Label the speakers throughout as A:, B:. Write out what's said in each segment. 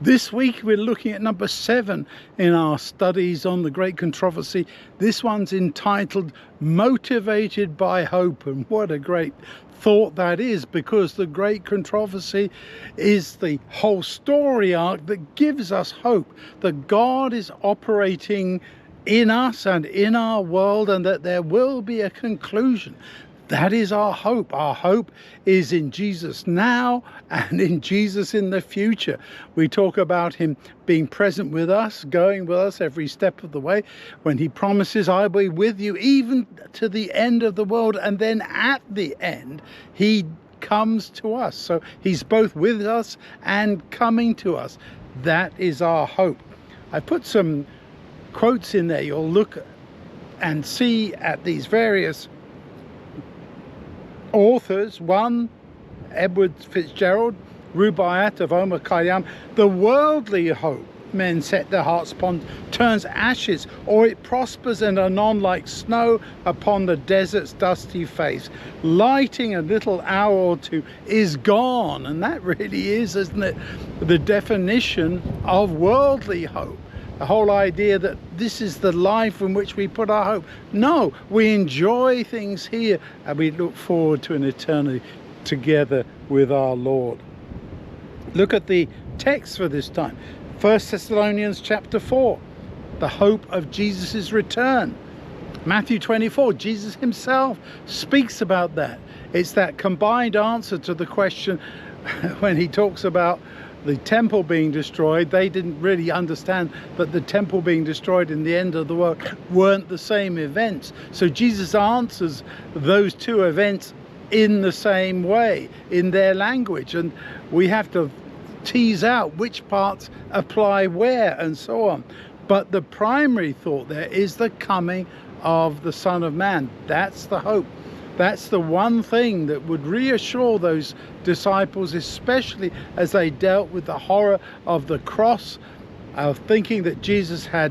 A: This week we're looking at number 7 in our studies on the great controversy. This one's entitled Motivated by Hope, and what a great thought that is, because the great controversy is the whole story arc that gives us hope that God is operating in us and in our world, and that there will be a conclusion. That is our hope. Our hope is in Jesus now and in Jesus in the future. We talk about him being present with us, going with us every step of the way, when he promises, "I will be with you even to the end of the world." And then at the end, he comes to us. So he's both with us and coming to us. That is our hope. I put some quotes in there. You'll look and see at these various authors. One, Edward Fitzgerald, Rubaiyat of Omar Khayyam. The worldly hope men set their hearts upon turns ashes, or it prospers and anon like snow upon the desert's dusty face. Lighting a little hour or two is gone. And that really is, isn't it, the definition of worldly hope. The whole idea that this is the life in which we put our hope. No, we enjoy things here and we look forward to an eternity together with our Lord. Look at the text for this time. 1 Thessalonians chapter 4, the hope of Jesus' return. Matthew 24, Jesus himself speaks about that. It's that combined answer to the question when he talks about the temple being destroyed. They didn't really understand that the temple being destroyed in the end of the world weren't the same events. So Jesus answers those two events in the same way, in their language. And we have to tease out which parts apply where and so on. But the primary thought there is the coming of the Son of Man. That's the hope. That's the one thing that would reassure those disciples, especially as they dealt with the horror of the cross, of thinking that Jesus had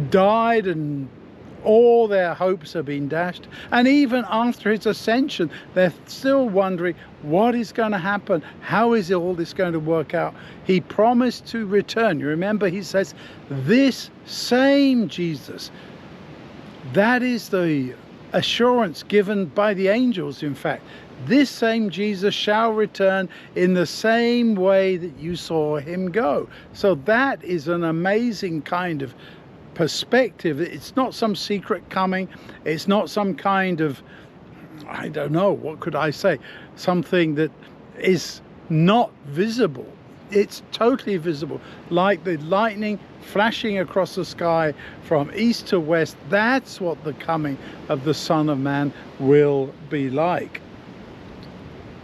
A: died and all their hopes have been dashed. And even after his ascension, they're still wondering what is going to happen. How is all this going to work out? He promised to return. You remember, he says, this same Jesus. That is the assurance given by the angels. In fact, this same Jesus shall return in the same way that you saw him go. So that is an amazing kind of perspective. It's not some secret coming. It's not some kind of, I don't know, what could I say? Something that is not visible. It's totally visible, like the lightning flashing across the sky from east to west. That's what the coming of the Son of Man will be like.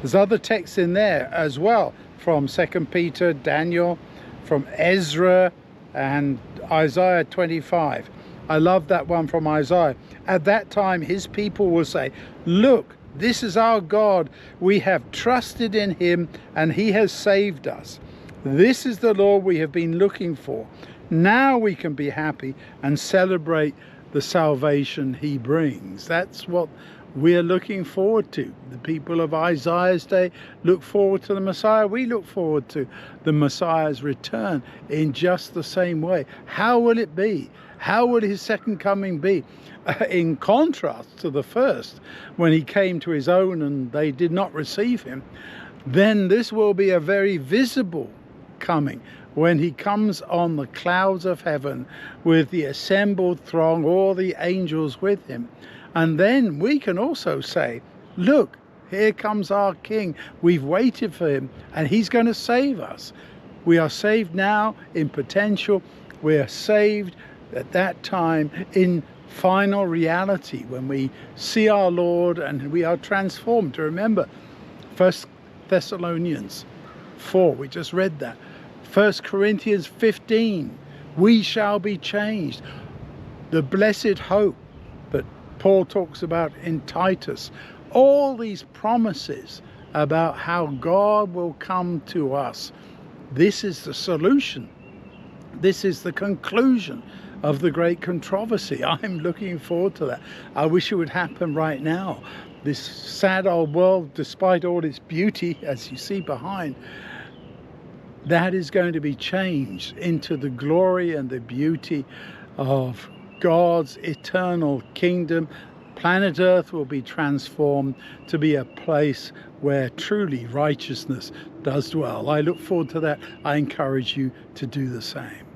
A: There's other texts in there as well, from 2 Peter, Daniel, from Ezra and Isaiah 25. I love that one from Isaiah. At that time his people will say, "Look, this is our God. We have trusted in him and he has saved us. This is the Lord we have been looking for. Now we can be happy and celebrate the salvation he brings." That's what we're looking forward to. The people of Isaiah's day look forward to the Messiah. We look forward to the Messiah's return in just the same way. How will it be? How will his second coming be? In contrast to the first, when he came to his own and they did not receive him, then this will be a very visible coming, when he comes on the clouds of heaven with the assembled throng, all the angels with him. And then we can also say, look, here comes our King. We've waited for him and he's going to save us. We are saved now in potential. We are saved at that time in final reality, when we see our Lord and we are transformed. To remember 1 Thessalonians 4, we just read that. 1 Corinthians 15, we shall be changed. The blessed hope that Paul talks about in Titus. All these promises about how God will come to us. This is the solution. This is the conclusion of the great controversy. I'm looking forward to that. I wish it would happen right now. This sad old world, despite all its beauty, as you see behind, that is going to be changed into the glory and the beauty of God's eternal kingdom. Planet Earth will be transformed to be a place where truly righteousness does dwell. I look forward to that. I encourage you to do the same.